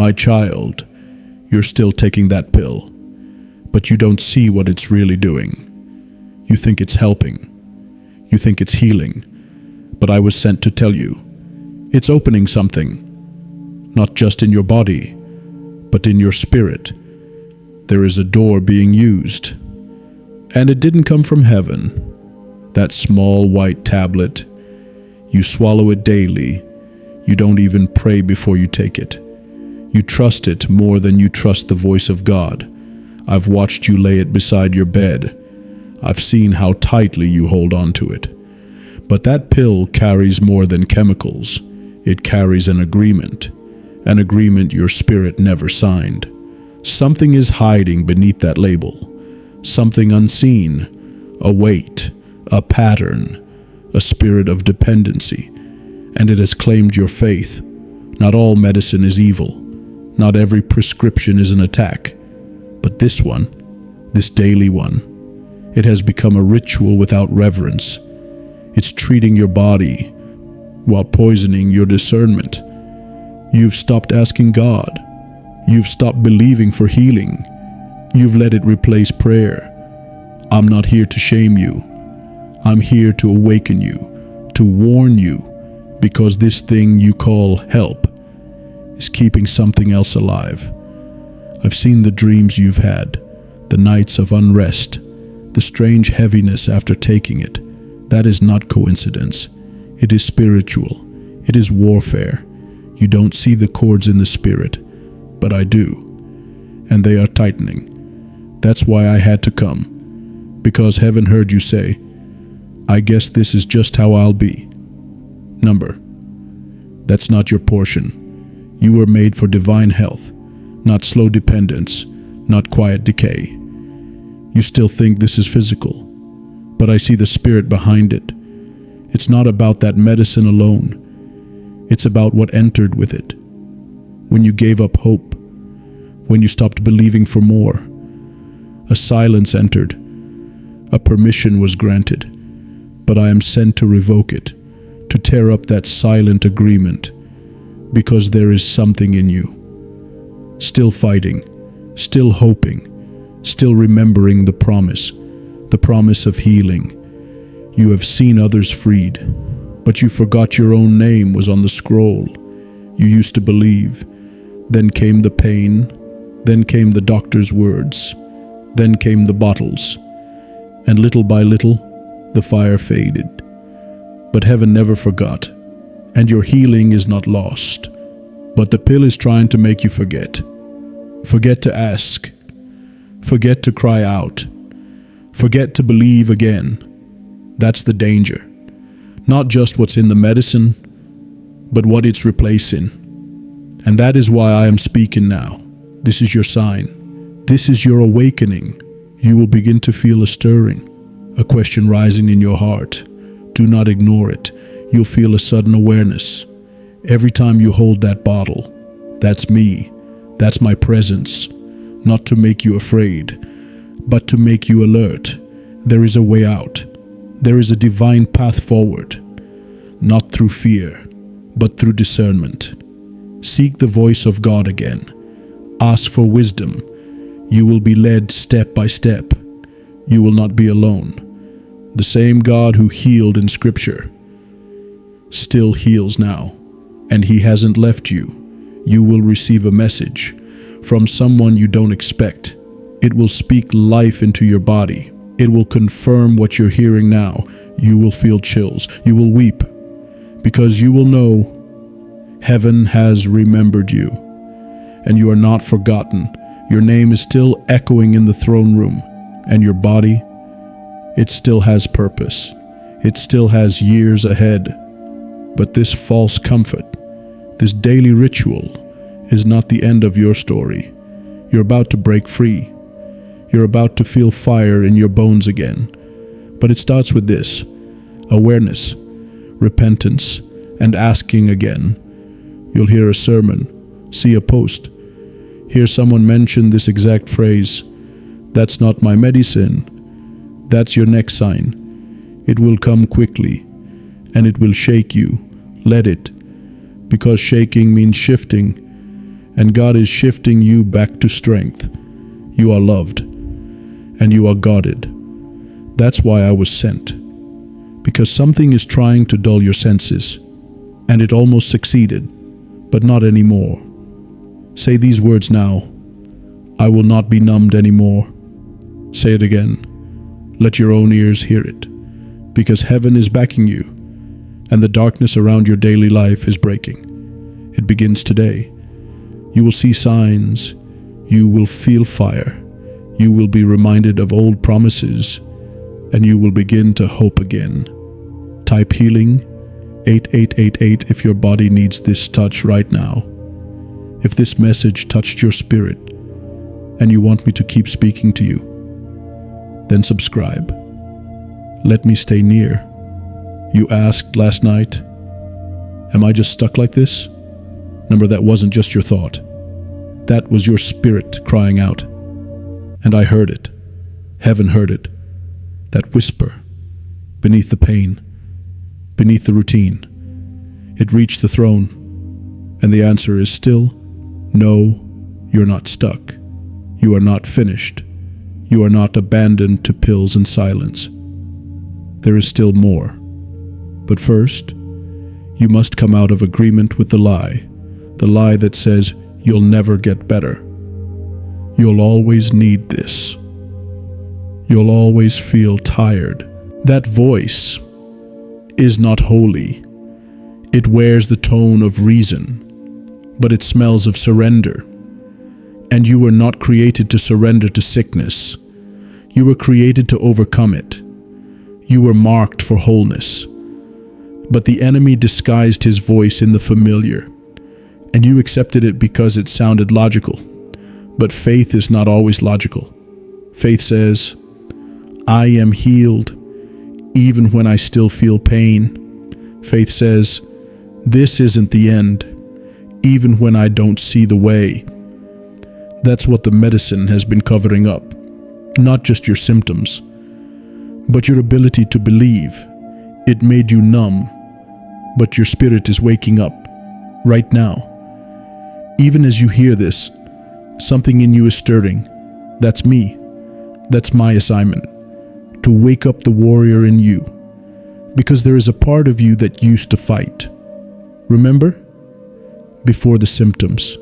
My child, you're still taking that pill, but you don't see what it's really doing. You think it's helping. You think it's healing. But I was sent to tell you, it's opening something, not just in your body, but in your spirit. There is a door being used, and it didn't come from heaven. That small white tablet, you swallow it daily. You don't even pray before you take it. You trust it more than you trust the voice of God. I've watched you lay it beside your bed. I've seen how tightly you hold on to it. But that pill carries more than chemicals. It carries an agreement your spirit never signed. Something is hiding beneath that label, something unseen, a weight, a pattern, a spirit of dependency, and it has claimed your faith. Not all medicine is evil. Not every prescription is an attack. But this one, this daily one, it has become a ritual without reverence. It's treating your body while poisoning your discernment. You've stopped asking God. You've stopped believing for healing. You've let it replace prayer. I'm not here to shame you. I'm here to awaken you, to warn you, because this thing you call help is keeping something else alive. I've seen the dreams you've had, the nights of unrest, the strange heaviness after taking it. That is not coincidence. It is spiritual. It is warfare. You don't see the cords in the spirit, but I do, and they are tightening. That's why I had to come, because heaven heard you say, I guess this is just how I'll be. Number, that's not your portion. You were made for divine health, not slow dependence, not quiet decay. You still think this is physical, but I see the spirit behind it. It's not about that medicine alone. It's about what entered with it. When you gave up hope, when you stopped believing for more, a silence entered, a permission was granted, but I am sent to revoke it, to tear up that silent agreement, because there is something in you, still fighting, still hoping, still remembering the promise of healing. You have seen others freed, but you forgot your own name was on the scroll. You used to believe. Then came the pain, then came the doctor's words, then came the bottles, and little by little, the fire faded. But heaven never forgot, and your healing is not lost. But the pill is trying to make you forget. Forget to ask. Forget to cry out. Forget to believe again. That's the danger. Not just what's in the medicine, but what it's replacing. And that is why I am speaking now. This is your sign. This is your awakening. You will begin to feel a stirring, a question rising in your heart. Do not ignore it. You'll feel a sudden awareness. Every time you hold that bottle, that's me. That's my presence. Not to make you afraid, but to make you alert. There is a way out. There is a divine path forward. Not through fear, but through discernment. Seek the voice of God again. Ask for wisdom. You will be led step by step. You will not be alone. The same God who healed in Scripture still heals now, and He hasn't left you. You will receive a message from someone you don't expect. It will speak life into your body. It will confirm what you're hearing now. You will feel chills. You will weep, because you will know heaven has remembered you, and you are not forgotten. Your name is still echoing in the throne room, and your body, it still has purpose. It still has years ahead. But this false comfort, this daily ritual, is not the end of your story. You're about to break free. You're about to feel fire in your bones again. But it starts with this: awareness, repentance, and asking again. You'll hear a sermon, see a post, hear someone mention this exact phrase: that's not my medicine. That's your next sign. It will come quickly, and it will shake you. Let it, because shaking means shifting, And God is shifting you back to strength. You are loved, and you are guarded. That's why I was sent. Because something is trying to dull your senses, and it almost succeeded, but not anymore. Say these words now. I will not be numbed anymore. Say it again. Let your own ears hear it. Because heaven is backing you, and the darkness around your daily life is breaking. It begins today. You will see signs. You will feel fire. You will be reminded of old promises, and you will begin to hope again. Type healing 8888 if your body needs this touch right now. If this message touched your spirit and you want me to keep speaking to you, then subscribe. Let me stay near. You asked last night, am I just stuck like this? Remember, that wasn't just your thought. That was your spirit crying out. And I heard it. Heaven heard it. That whisper beneath the pain, beneath the routine. It reached the throne, and the answer is still, no, you're not stuck. You are not finished. You are not abandoned to pills and silence. There is still more. But first, you must come out of agreement with the lie that says you'll never get better. You'll always need this. You'll always feel tired. That voice is not holy. It wears the tone of reason, but it smells of surrender. And you were not created to surrender to sickness. You were created to overcome it. You were marked for wholeness. But the enemy disguised his voice in the familiar, and you accepted it because it sounded logical. But faith is not always logical. Faith says, I am healed even when I still feel pain. Faith says, this isn't the end, even when I don't see the way. That's what the medicine has been covering up. Not just your symptoms, but your ability to believe. It made you numb, but your spirit is waking up right now. Even as you hear this, something in you is stirring. That's me. That's my assignment, to wake up the warrior in you, because there is a part of you that used to fight. Remember? Before the symptoms,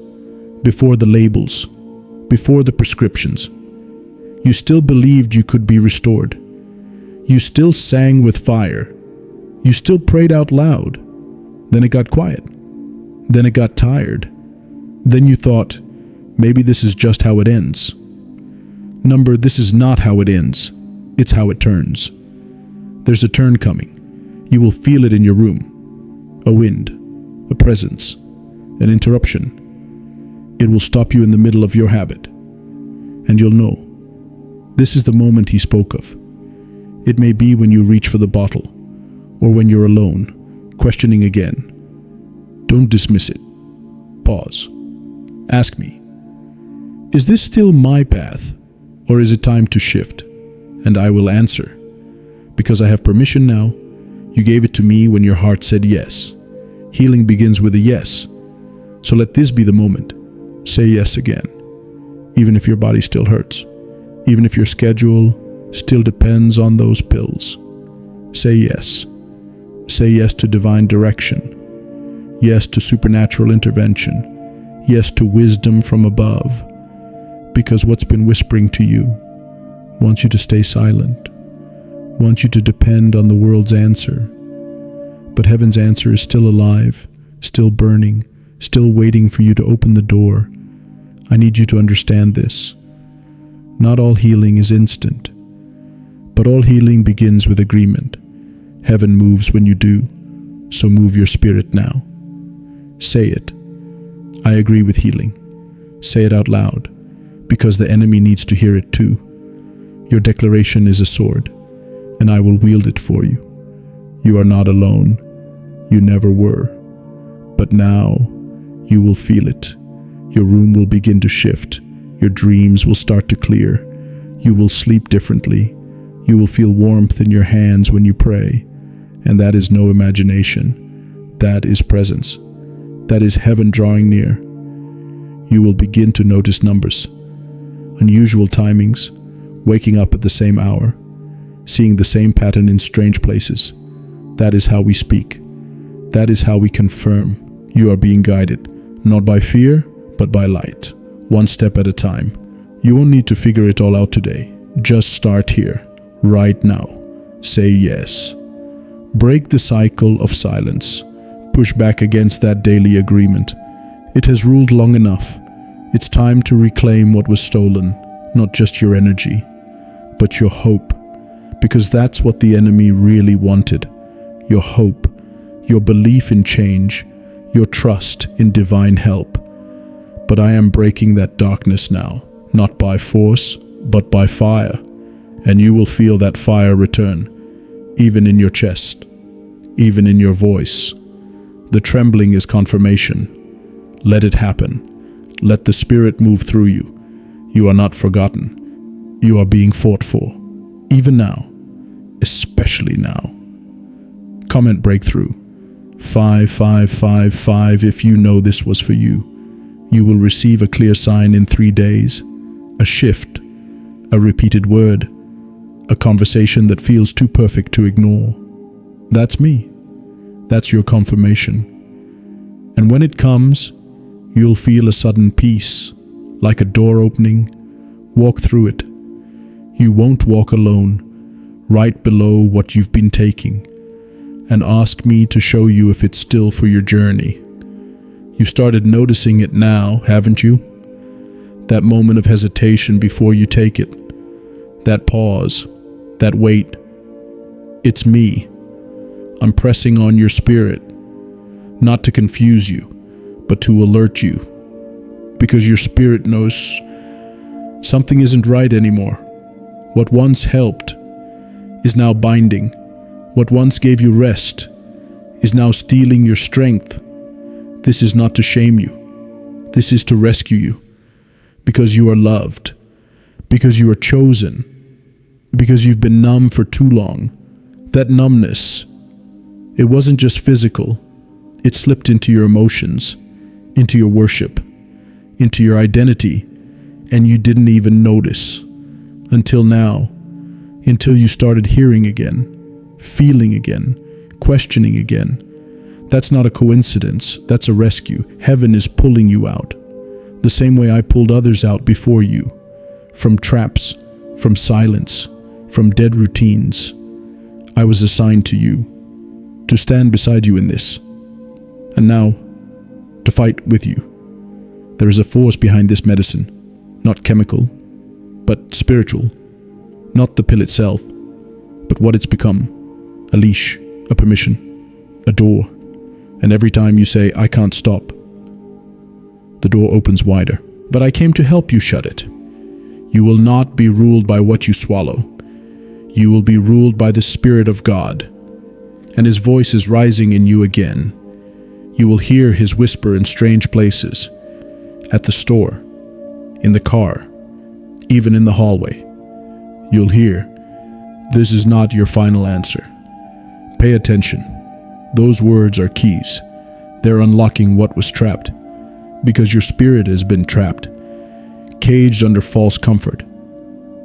before the labels, before the prescriptions. You still believed you could be restored. You still sang with fire. You still prayed out loud. Then it got quiet. Then it got tired. Then you thought, maybe this is just how it ends. This is not how it ends. It's how it turns. There's a turn coming. You will feel it in your room. A wind, a presence, an interruption. It will stop you in the middle of your habit. And you'll know, this is the moment he spoke of. It may be when you reach for the bottle, or when you're alone, questioning again. Don't dismiss it. Pause. Ask me, is this still my path, or is it time to shift? And I will answer, because I have permission now. You gave it to me when your heart said yes. Healing begins with a yes. So let this be the moment. Say yes again, even if your body still hurts, even if your schedule still depends on those pills. Say yes. Say yes to divine direction. Yes to supernatural intervention. Yes to wisdom from above. Because what's been whispering to you wants you to stay silent, wants you to depend on the world's answer. But heaven's answer is still alive, still burning, still waiting for you to open the door. I need you to understand this. Not all healing is instant, but all healing begins with agreement. Heaven moves when you do, so move your spirit now. Say it. I agree with healing. Say it out loud, because the enemy needs to hear it too. Your declaration is a sword, and I will wield it for you. You are not alone. You never were. But now, you will feel it. Your room will begin to shift. Your dreams will start to clear. You will sleep differently. You will feel warmth in your hands when you pray. And that is no imagination. That is presence. That is heaven drawing near. you will begin to notice numbers, unusual timings, waking up at the same hour, seeing the same pattern in strange places. That is how we speak. That is how we confirm you are being guided, not by fear, but by light, one step at a time. You won't need to figure it all out today. Just start here, right now. Say yes. Break the cycle of silence. Push back against that daily agreement. It has ruled long enough. It's time to reclaim what was stolen, not just your energy, but your hope, because that's what the enemy really wanted. Your hope, your belief in change, your trust in divine help. But I am breaking that darkness now, not by force, but by fire. And you will feel that fire return, even in your chest, even in your voice. The trembling is confirmation. Let it happen. Let the Spirit move through you. You are not forgotten. You are being fought for, even now, especially now. Comment breakthrough 5555 if you know this was for you. You will receive a clear sign in 3 days, a shift, a repeated word, a conversation that feels too perfect to ignore. That's me. That's your confirmation. And when it comes, you'll feel a sudden peace, like a door opening. Walk through it. You won't walk alone, right below what you've been taking, and ask me to show you if it's still for your journey. You've started noticing it now, haven't you? That moment of hesitation before you take it. That pause, that wait. It's me. I'm pressing on your spirit, not to confuse you, but to alert you, because your spirit knows something isn't right anymore. What once helped is now binding. What once gave you rest is now stealing your strength. This is not to shame you. This is to rescue you, because you are loved, because you are chosen, because you've been numb for too long. That numbness, it wasn't just physical. It slipped into your emotions, into your worship, into your identity, and you didn't even notice until now, until you started hearing again, feeling again, questioning again. That's not a coincidence. That's a rescue. Heaven is pulling you out, the same way I pulled others out before you, from traps, from silence, from dead routines. I was assigned to you, to stand beside you in this, and now to fight with you. There is a force behind this medicine, not chemical, but spiritual. Not the pill itself, but what it's become. A leash, a permission, a door. And every time you say, I can't stop, the door opens wider. But I came to help you shut it. You will not be ruled by what you swallow. You will be ruled by the Spirit of God. And His voice is rising in you again. You will hear His whisper in strange places, at the store, in the car, even in the hallway. You'll hear, this is not your final answer. Pay attention. Those words are keys. They're unlocking what was trapped, because your spirit has been trapped, caged under false comfort.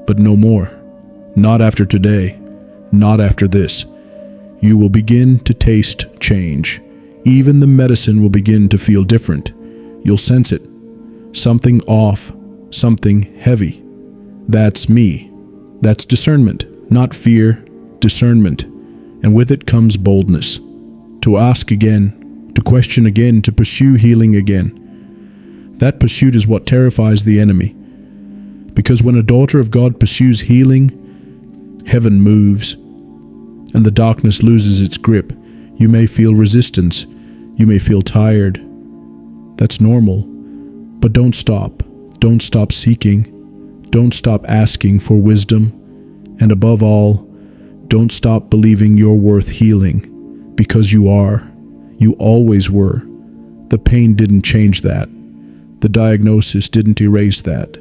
But no more. Not after today. Not after this. You will begin to taste change. Even the medicine will begin to feel different. You'll sense it. Something off. Something heavy. That's me. That's discernment. Not fear. Discernment. And with it comes boldness. To ask again. To question again. To pursue healing again. That pursuit is what terrifies the enemy. Because when a daughter of God pursues healing, heaven moves, and the darkness loses its grip. You may feel resistance. You may feel tired. That's normal. But don't stop. Don't stop seeking. Don't stop asking for wisdom. And above all, don't stop believing you're worth healing. Because you are. You always were. The pain didn't change that. The diagnosis didn't erase that.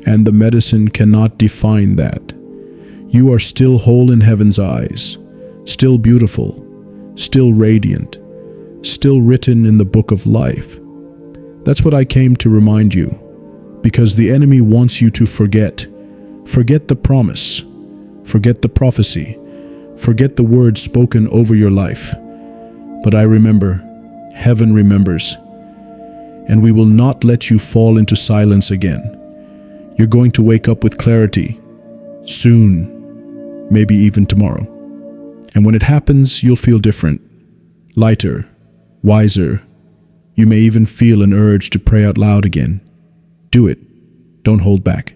And the medicine cannot define that. You are still whole in heaven's eyes, still beautiful, still radiant, still written in the book of life. That's what I came to remind you, because the enemy wants you to forget. Forget the promise. Forget the prophecy. Forget the words spoken over your life. But I remember, heaven remembers, and we will not let you fall into silence again. You're going to wake up with clarity soon, maybe even tomorrow. And when it happens, you'll feel different, lighter, wiser. You may even feel an urge to pray out loud again. Do it. Don't hold back.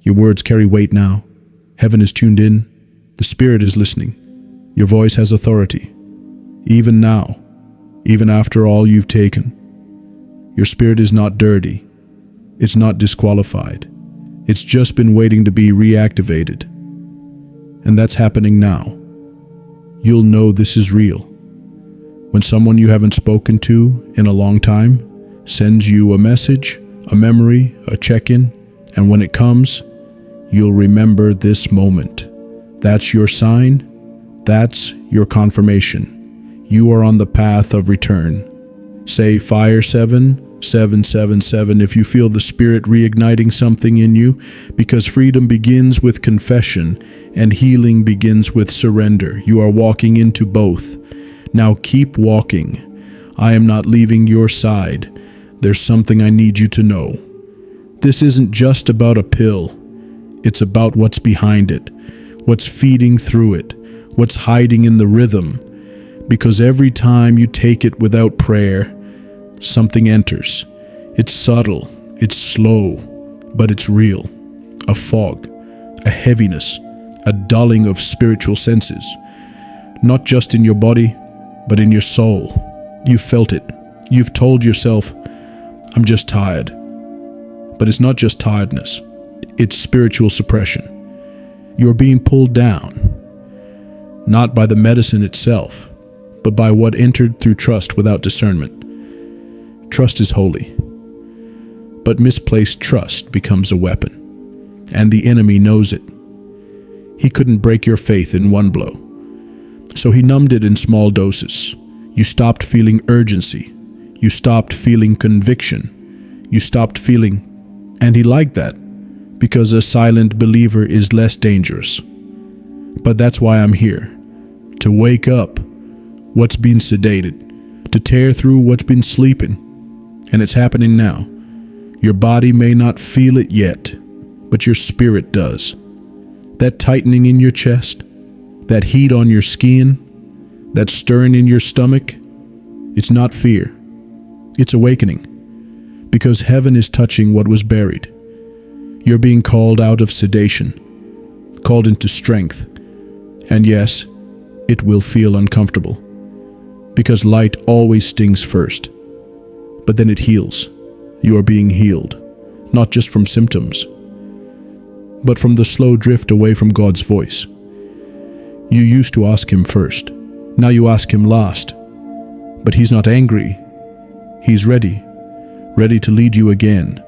Your words carry weight now. Heaven is tuned in. The Spirit is listening. Your voice has authority. Even now, even after all you've taken, your spirit is not dirty. It's not disqualified. It's just been waiting to be reactivated. And that's happening now. You'll know this is real when someone you haven't spoken to in a long time sends you a message, a memory, a check-in, and when it comes, you'll remember this moment. That's your sign. That's your confirmation. You are on the path of return. Say fire 777 if you feel the Spirit reigniting something in you, because freedom begins with confession and healing begins with surrender. You are walking into both. Now keep walking. I am not leaving your side. There's something I need you to know. This isn't just about a pill. It's about what's behind it, what's feeding through it, what's hiding in the rhythm. Because every time you take it without prayer, something enters. It's subtle, it's slow, but it's real. A fog, a heaviness, a dulling of spiritual senses. Not just in your body, but in your soul. You've felt it. You've told yourself, I'm just tired. But it's not just tiredness. It's spiritual suppression. You're being pulled down, not by the medicine itself, but by what entered through trust without discernment. Trust is holy, but misplaced trust becomes a weapon, and the enemy knows it. He couldn't break your faith in one blow, so he numbed it in small doses. You stopped feeling urgency. You stopped feeling conviction. You stopped feeling, and he liked that, because a silent believer is less dangerous. But that's why I'm here, to wake up what's been sedated, to tear through what's been sleeping. And it's happening now. Your body may not feel it yet, but your spirit does. That tightening in your chest, that heat on your skin, that stirring in your stomach, it's not fear. It's awakening. Because heaven is touching what was buried. You're being called out of sedation, called into strength. And yes, it will feel uncomfortable. Because light always stings first, but then it heals. You are being healed, not just from symptoms, but from the slow drift away from God's voice. You used to ask Him first. Now you ask Him last. But He's not angry. He's ready to lead you again,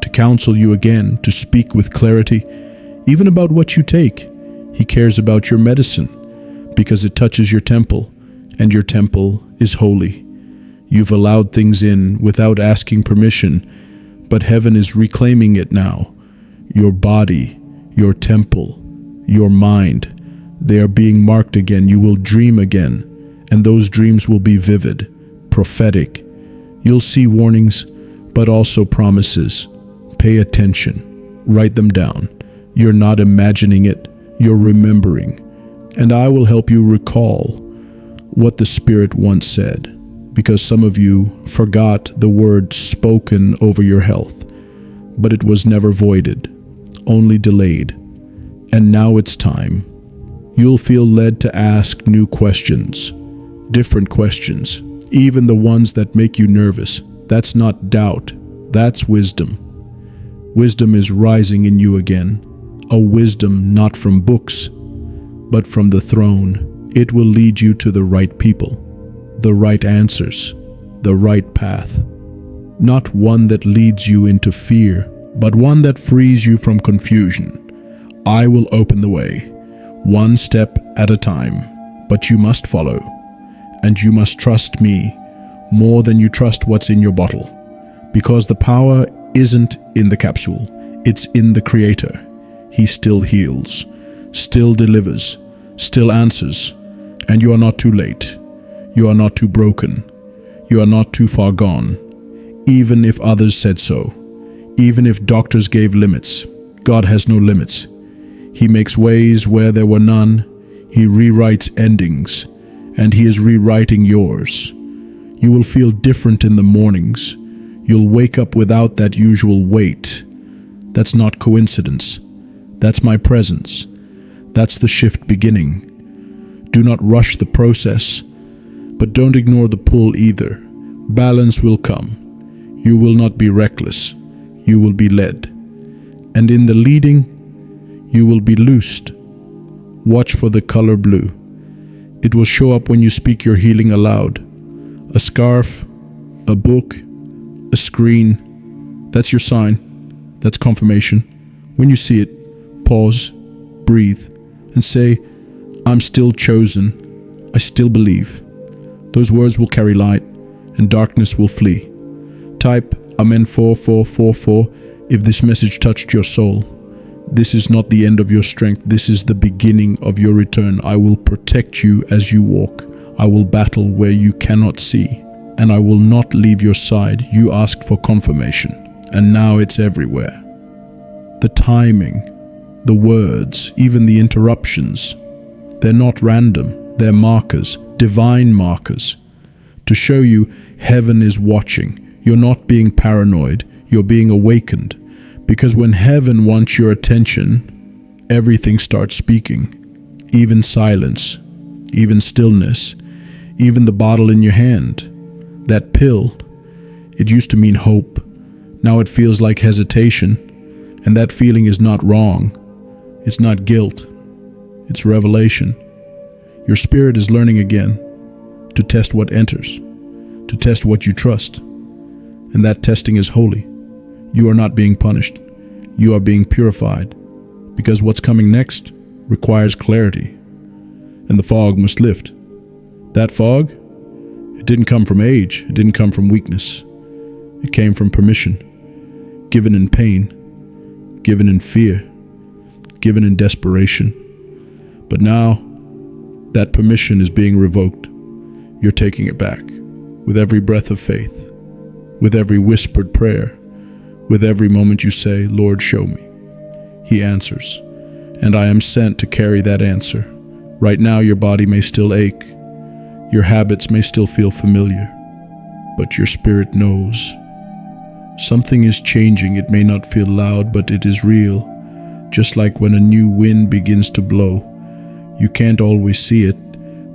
to counsel you again, to speak with clarity, even about what you take. He cares about your medicine, because it touches your temple. And your temple is holy. You've allowed things in without asking permission, but heaven is reclaiming it now. Your body, your temple, your mind, they are being marked again. You will dream again, and those dreams will be vivid, prophetic. You'll see warnings, but also promises. Pay attention. Write them down. You're not imagining it, you're remembering. And I will help you recall what the Spirit once said, because some of you forgot the word spoken over your health, but it was never voided, only delayed. And now it's time. You'll feel led to ask new questions, different questions, even the ones that make you nervous. That's not doubt, that's wisdom. Wisdom is rising in you again, a wisdom not from books, but from the throne. It will lead you to the right people, the right answers, the right path. Not one that leads you into fear, but one that frees you from confusion. I will open the way, one step at a time, but you must follow, and you must trust me more than you trust what's in your bottle, Because the power isn't in the capsule, it's in the Creator. He still heals, still delivers, still answers. And you are not too late. You are not too broken. You are not too far gone. Even if others said so, even if doctors gave limits, God has no limits. He makes ways where there were none. He rewrites endings, and He is rewriting yours. You will feel different in the mornings. You'll wake up without that usual weight. That's not coincidence. That's my presence. That's the shift beginning. Do not rush the process, but don't ignore the pull either. Balance will come. You will not be reckless. You will be led. And in the leading, you will be loosed. Watch for the color blue. It will show up when you speak your healing aloud. A scarf, a book, a screen. That's your sign. That's confirmation. When you see it, pause, breathe, and say, I'm still chosen. I still believe. Those words will carry light, and darkness will flee. Type Amen 4444 if this message touched your soul. This is not the end of your strength. This is the beginning of your return. I will protect you as you walk. I will battle where you cannot see, and I will not leave your side. You asked for confirmation, and now it's everywhere. The timing, the words, even the interruptions, they're not random. They're markers, divine markers, to show you heaven is watching. You're not being paranoid. You're being awakened. Because when heaven wants your attention, everything starts speaking. Even silence, even stillness, even the bottle in your hand. That pill, it used to mean hope. Now it feels like hesitation. And that feeling is not wrong. It's not guilt. It's revelation. Your spirit is learning again to test what enters, to test what you trust. And that testing is holy. You are not being punished. You are being purified. Because what's coming next requires clarity. And the fog must lift. That fog, it didn't come from age. It didn't come from weakness. It came from permission, given in pain, given in fear, given in desperation. But now, that permission is being revoked. You're taking it back with every breath of faith, with every whispered prayer, with every moment you say, Lord, show me. He answers, and I am sent to carry that answer. Right now, your body may still ache. Your habits may still feel familiar, but your spirit knows. Something is changing. It may not feel loud, but it is real. Just like when a new wind begins to blow. You can't always see it,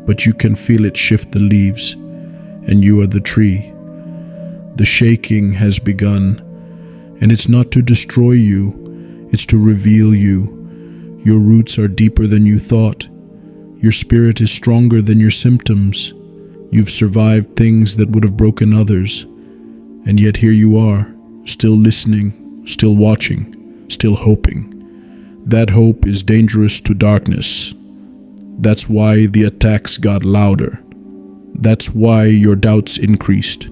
but you can feel it shift the leaves, and you are the tree. The shaking has begun, and it's not to destroy you, it's to reveal you. Your roots are deeper than you thought. Your spirit is stronger than your symptoms. You've survived things that would have broken others, and yet here you are, still listening, still watching, still hoping. That hope is dangerous to darkness. That's why the attacks got louder. That's why your doubts increased.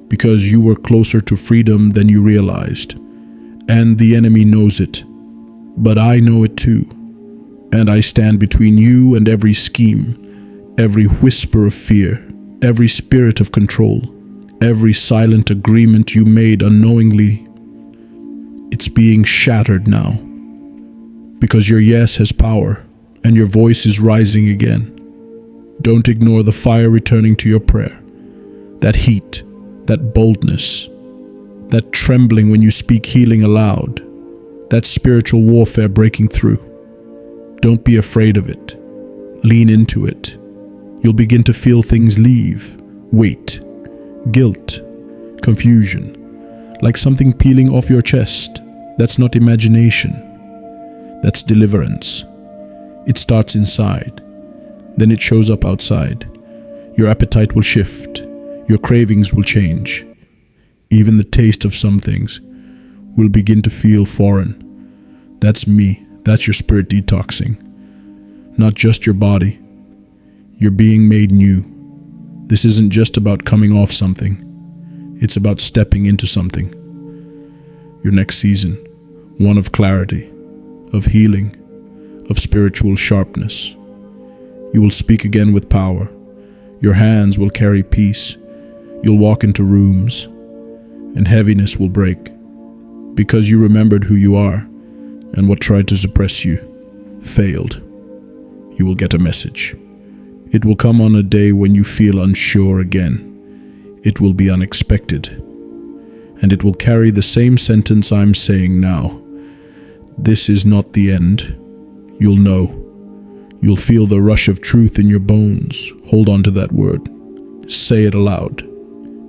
Because you were closer to freedom than you realized. And the enemy knows it. But I know it too. And I stand between you and every scheme, every whisper of fear, every spirit of control, every silent agreement you made unknowingly. It's being shattered now. Because your yes has power, and your voice is rising again. Don't ignore the fire returning to your prayer. That heat, that boldness, that trembling when you speak healing aloud, that spiritual warfare breaking through. Don't be afraid of it. Lean into it. You'll begin to feel things leave. Weight, guilt, confusion, like something peeling off your chest. That's not imagination. That's deliverance. It starts inside. Then it shows up outside. Your appetite will shift. Your cravings will change. Even the taste of some things will begin to feel foreign. That's me. That's your spirit detoxing. Not just your body. You're being made new. This isn't just about coming off something. It's about stepping into something. Your next season, one of clarity, of healing, of spiritual sharpness. You will speak again with power. Your hands will carry peace. You'll walk into rooms, and heaviness will break, because you remembered who you are, and what tried to suppress you failed. You will get a message. It will come on a day when you feel unsure again. It will be unexpected, and it will carry the same sentence I'm saying now. This is not the end. You'll know. You'll feel the rush of truth in your bones. Hold on to that word. Say it aloud.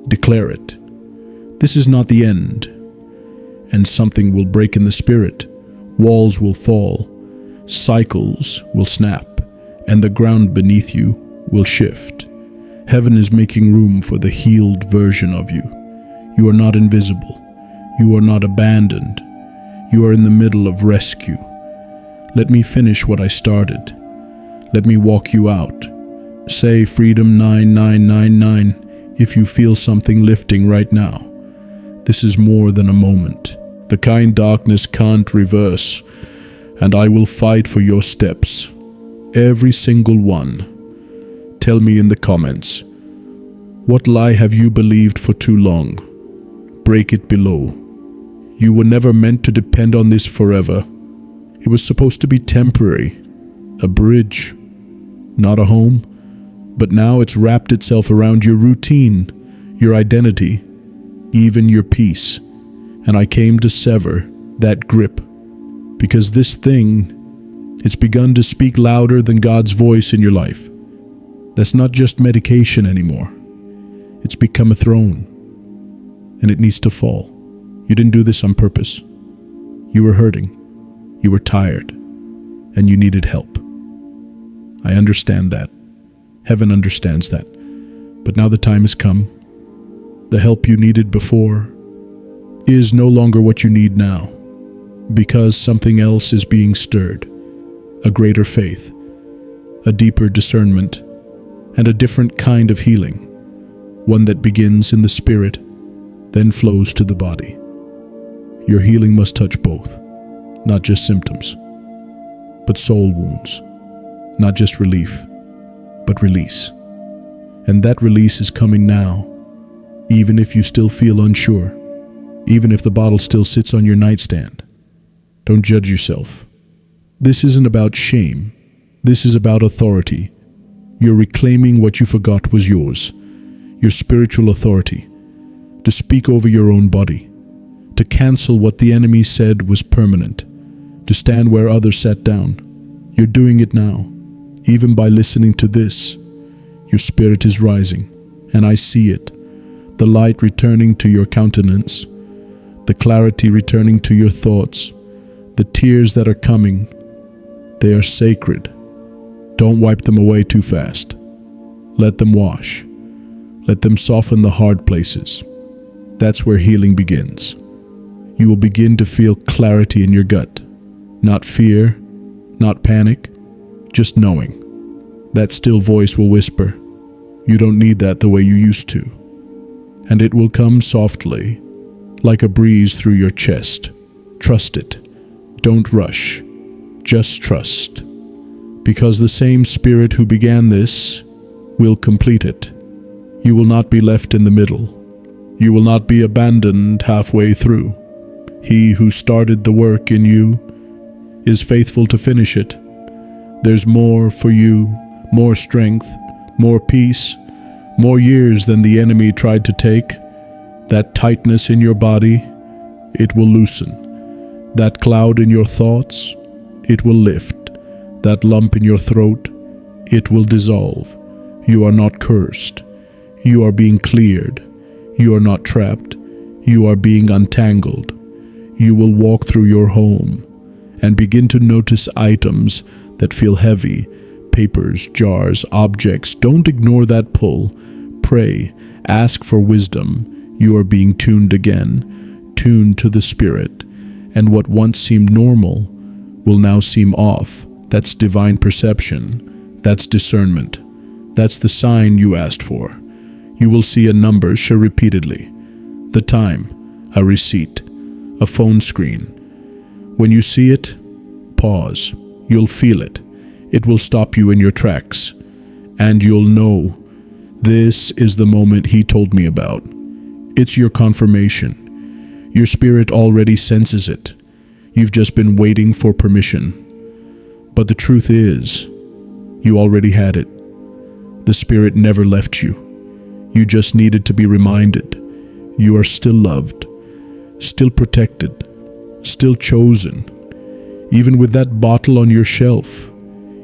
Declare it. This is not the end. And something will break in the spirit. Walls will fall. Cycles will snap. And the ground beneath you will shift. Heaven is making room for the healed version of you. You are not invisible. You are not abandoned. You are in the middle of rescue. Let me finish what I started. Let me walk you out. Say freedom 9999 if you feel something lifting right now. This is more than a moment. The kind darkness can't reverse, and I will fight for your steps. Every single one. Tell me in the comments, what lie have you believed for too long? Break it below. You were never meant to depend on this forever. It was supposed to be temporary, a bridge, not a home. But now it's wrapped itself around your routine, your identity, even your peace. And I came to sever that grip, because this thing, it's begun to speak louder than God's voice in your life. That's not just medication anymore. It's become a throne, and it needs to fall. You didn't do this on purpose. You were hurting. You were tired, and you needed help. I understand that. Heaven understands that. But now the time has come. The help you needed before is no longer what you need now, because something else is being stirred. A greater faith, a deeper discernment, and a different kind of healing. One that begins in the spirit, then flows to the body. Your healing must touch both, not just symptoms, but soul wounds. Not just relief, but release. And that release is coming now, even if you still feel unsure, even if the bottle still sits on your nightstand. Don't judge yourself. This isn't about shame. This is about authority. You're reclaiming what you forgot was yours, your spiritual authority, to speak over your own body, to cancel what the enemy said was permanent, to stand where others sat down. You're doing it now. Even by listening to this, your spirit is rising, and I see it. The light returning to your countenance, the clarity returning to your thoughts, the tears that are coming, they are sacred. Don't wipe them away too fast. Let them wash. Let them soften the hard places. That's where healing begins. You will begin to feel clarity in your gut. Not fear, not panic, just knowing. That still voice will whisper, you don't need that the way you used to. And it will come softly, like a breeze through your chest. Trust it. Don't rush. Just trust. Because the same Spirit who began this will complete it. You will not be left in the middle. You will not be abandoned halfway through. He who started the work in you is faithful to finish it. There's more for you, more strength, more peace, more years than the enemy tried to take. That tightness in your body, it will loosen. That cloud in your thoughts, it will lift. That lump in your throat, it will dissolve. You are not cursed. You are being cleared. You are not trapped. You are being untangled. You will walk through your home and begin to notice items that feel heavy, papers, jars, objects. Don't ignore that pull. Pray. Ask for wisdom. You are being tuned again, tuned to the Spirit. And what once seemed normal will now seem off. That's divine perception. That's discernment. That's the sign you asked for. You will see a number show repeatedly. the time, a receipt, a phone screen. When you see it, pause. You'll feel it. It will stop you in your tracks. And you'll know, this is the moment he told me about. It's your confirmation. Your spirit already senses it. You've just been waiting for permission. But the truth is, you already had it. The spirit never left you. You just needed to be reminded. You are still loved, still protected, still chosen. Even with that bottle on your shelf,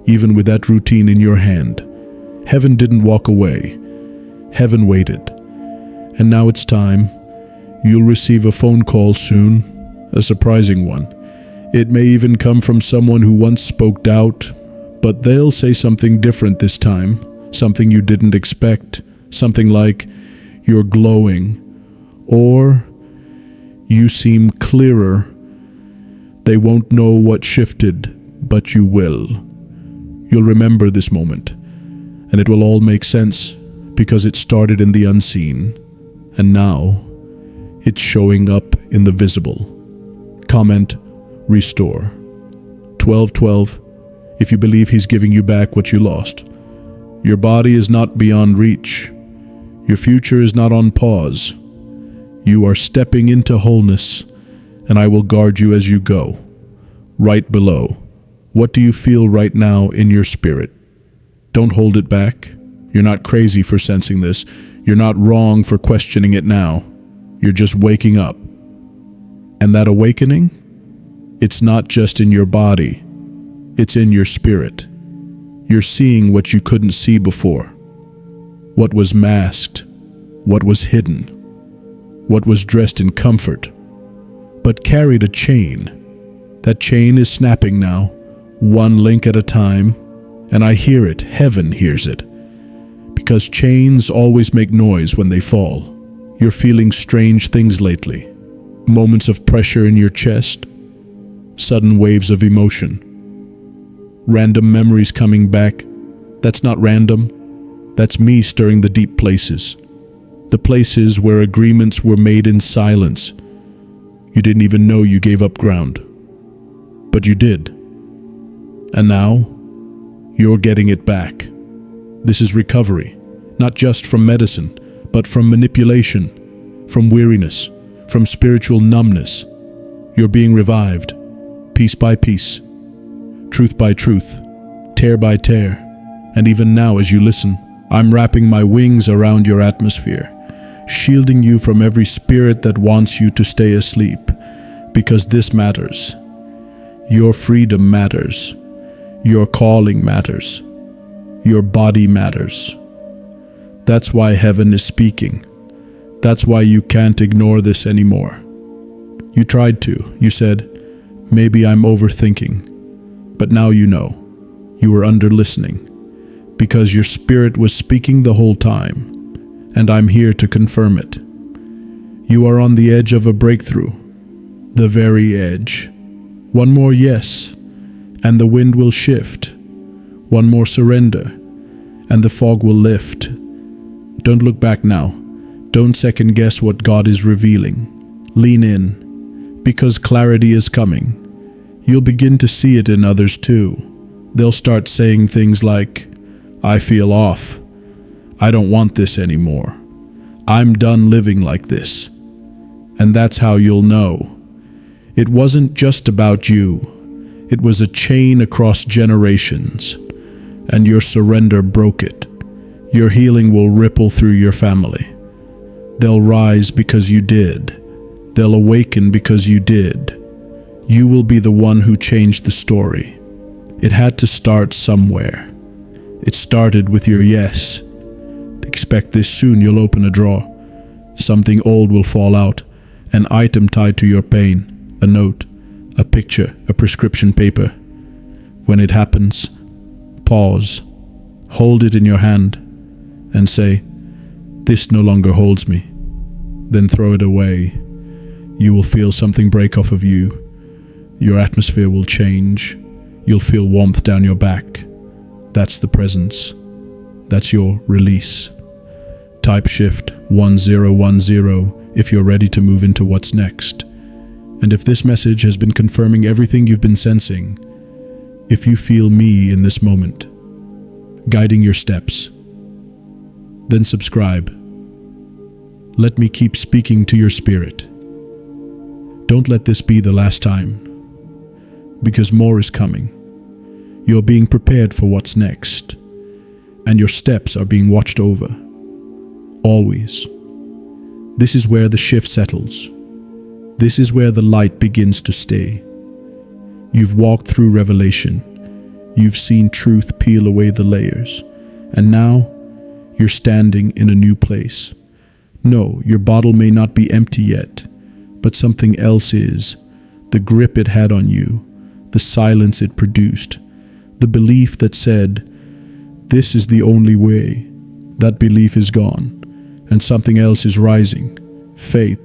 even with that routine in your hand, heaven didn't walk away. Heaven waited. And now it's time. You'll receive a phone call soon, a surprising one. It may even come from someone who once spoke doubt, but they'll say something different this time, something you didn't expect, something like, "You're glowing," or "You seem clearer." They won't know what shifted, but you will. You'll remember this moment, and it will all make sense because it started in the unseen, and now it's showing up in the visible. Comment, restore. 1212, if you believe he's giving you back what you lost. Your body is not beyond reach. Your future is not on pause. You are stepping into wholeness, and I will guard you as you go. Right below, what do you feel right now in your spirit? Don't hold it back. You're not crazy for sensing this. You're not wrong for questioning it now. You're just waking up. And that awakening, it's not just in your body. It's in your spirit. You're seeing what you couldn't see before. What was masked, what was hidden, what was dressed in comfort, but carried a chain. That chain is snapping now, one link at a time, and I hear it, heaven hears it. Because chains always make noise when they fall. You're feeling strange things lately. Moments of pressure in your chest, sudden waves of emotion. Random memories coming back. That's not random. That's me stirring the deep places. The places where agreements were made in silence. You didn't even know you gave up ground. But you did. And now, you're getting it back. This is recovery, not just from medicine, but from manipulation, from weariness, from spiritual numbness. You're being revived, piece by piece, truth by truth, tear by tear. And even now as you listen, I'm wrapping my wings around your atmosphere, shielding you from every spirit that wants you to stay asleep, because this matters. Your freedom matters. Your calling matters. Your body matters. That's why heaven is speaking. That's why you can't ignore this anymore. You tried to. You said, maybe I'm overthinking. But now you know. You were under listening. Because your spirit was speaking the whole time. And I'm here to confirm it. You are on the edge of a breakthrough. The very edge. One more yes, and the wind will shift. One more surrender, and the fog will lift. Don't look back now. Don't second guess what God is revealing. Lean in, because clarity is coming. You'll begin to see it in others too. They'll start saying things like, I feel off. I don't want this anymore. I'm done living like this. And that's how you'll know. It wasn't just about you. It was a chain across generations, and your surrender broke it. Your healing will ripple through your family. They'll rise because you did. They'll awaken because you did. You will be the one who changed the story. It had to start somewhere. It started with your yes. Expect this soon. You'll open a drawer. Something old will fall out, an item tied to your pain. A note, a picture, a prescription paper. When it happens, pause, hold it in your hand, and say, this no longer holds me. Then throw it away. You will feel something break off of you. Your atmosphere will change. You'll feel warmth down your back. That's the presence. That's your release. Type shift 1010 if you're ready to move into what's next. And if this message has been confirming everything you've been sensing, if you feel me in this moment, guiding your steps, then subscribe. Let me keep speaking to your spirit. Don't let this be the last time, because more is coming. You're being prepared for what's next, and your steps are being watched over. Always. This is where the shift settles. This is where the light begins to stay. You've walked through revelation. You've seen truth peel away the layers. And now, you're standing in a new place. No, your bottle may not be empty yet, but something else is. The grip it had on you, the silence it produced, the belief that said, "This is the only way." That belief is gone, and something else is rising. Faith,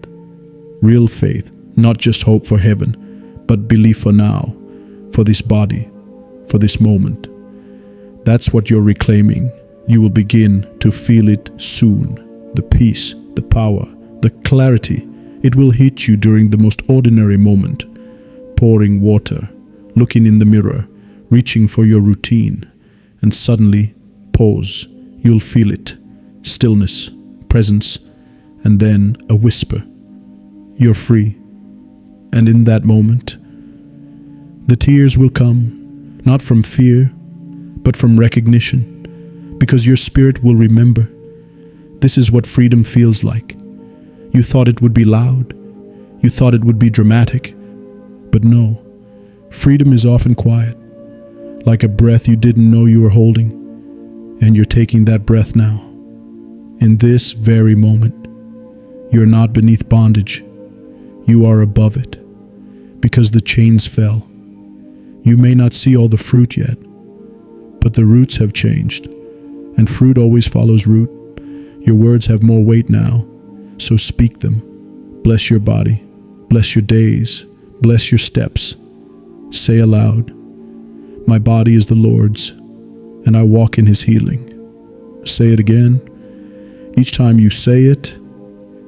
real faith, not just hope for heaven, but belief for now, for this body, for this moment. That's what you're reclaiming. You will begin to feel it soon. The peace, the power, the clarity. It will hit you during the most ordinary moment. Pouring water, looking in the mirror, reaching for your routine, and suddenly, pause. You'll feel it. Stillness, presence, and then a whisper. You're free. And in that moment, the tears will come, not from fear, but from recognition, because your spirit will remember. This is what freedom feels like. You thought it would be loud. You thought it would be dramatic. But no, freedom is often quiet, like a breath you didn't know you were holding, and you're taking that breath now. In this very moment, you're not beneath bondage. You are above it, because the chains fell. You may not see all the fruit yet, but the roots have changed, and fruit always follows root. Your words have more weight now, so speak them. Bless your body, bless your days, bless your steps. Say aloud, "My body is the Lord's, and I walk in His healing." Say it again. Each time you say it,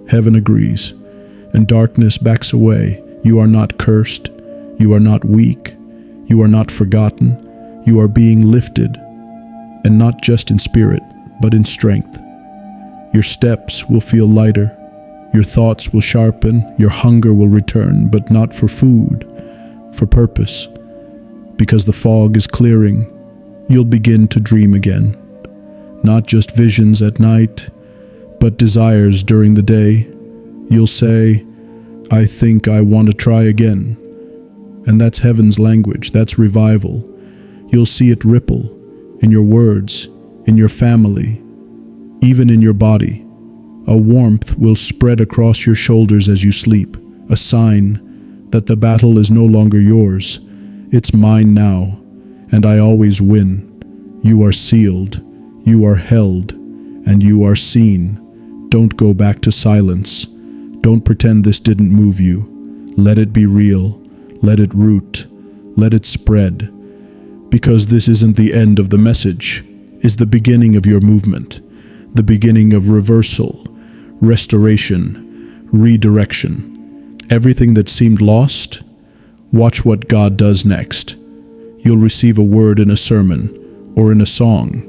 heaven agrees, and darkness backs away. You are not cursed. You are not weak. You are not forgotten. You are being lifted, and not just in spirit, but in strength. Your steps will feel lighter. Your thoughts will sharpen. Your hunger will return, but not for food, for purpose. Because the fog is clearing, you'll begin to dream again. Not just visions at night, but desires during the day. You'll say, "I think I want to try again." And that's heaven's language. That's revival. You'll see it ripple in your words, in your family, even in your body. A warmth will spread across your shoulders as you sleep, a sign that the battle is no longer yours. It's mine now, and I always win. You are sealed, you are held, and you are seen. Don't go back to silence. Don't pretend this didn't move you. Let it be real. Let it root. Let it spread. Because this isn't the end of the message. It's the beginning of your movement. The beginning of reversal, restoration, redirection. Everything that seemed lost, watch what God does next. You'll receive a word in a sermon or in a song.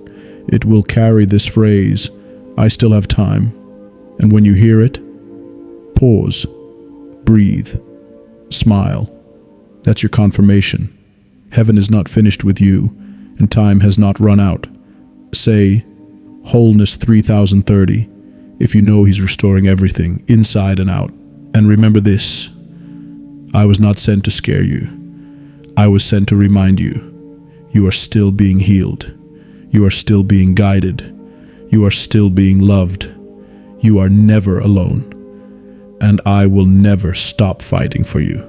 It will carry this phrase, "I still have time." And when you hear it, pause, breathe, smile. That's your confirmation. Heaven is not finished with you, and time has not run out. Say, "Wholeness 3030," if you know He's restoring everything, inside and out. And remember this, I was not sent to scare you. I was sent to remind you, you are still being healed. You are still being guided. You are still being loved. You are never alone. And I will never stop fighting for you.